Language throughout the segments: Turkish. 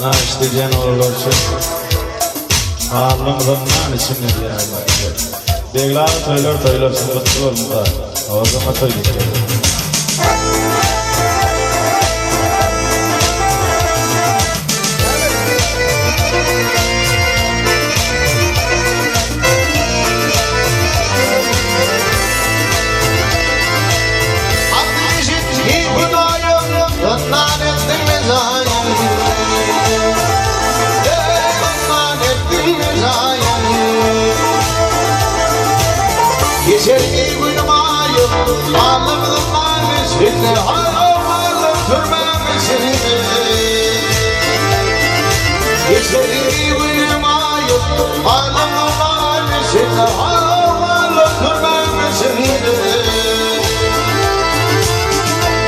Ana işleyeceğin olursun. Ağırlığımdan içimiz yani. Degler toylar sıkıntı olmadı. O zaman toy geçelim. Geçerli uyumayıp ağlamından içinde ağlamalı türmemesin. Geçerli uyumayıp ağlamından içinde ağlamalı türmemesin.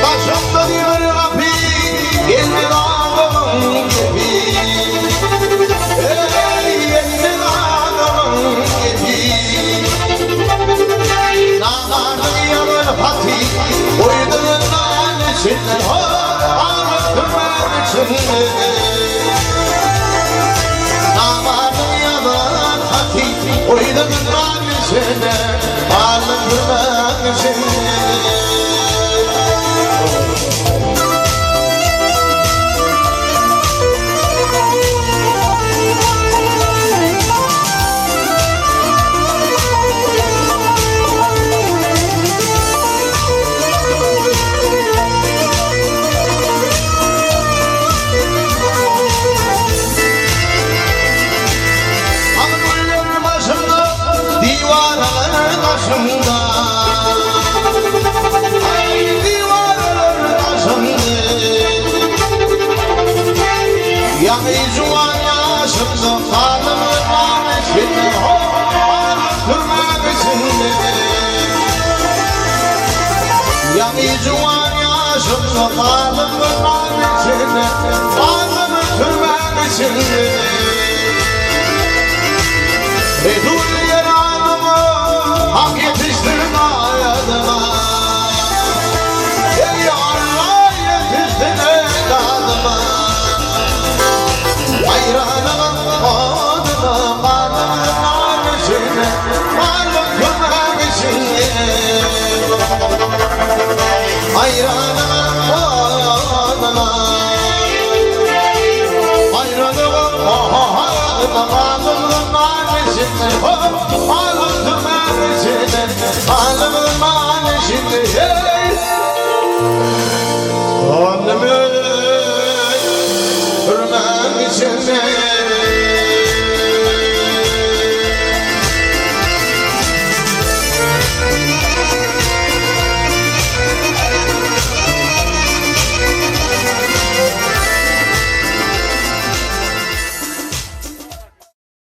Taşımda diyor Rabbi geldi ağlamın gibi. Geldi ağlamın gibi. Nağarın yanın hati uydurundan içinde ağrıtırmen içinde. Nağarın yanın hati uydurundan içinde ağrıtırmen içinde. Yanı juan yaşımda kalımdan içinde ağrıtırmak içinde. Yanı juan yaşımda kalımdan içinde ağrıtırmak içinde. Redul yaranımı hak yetiştirme hayatıma. Ey Allah yetiştirme kadıma. Hayranımın adına malımın içine, malımın içine. Hayranımın adına, hayranımın adına malımın içine, malımın içine, malımın içine.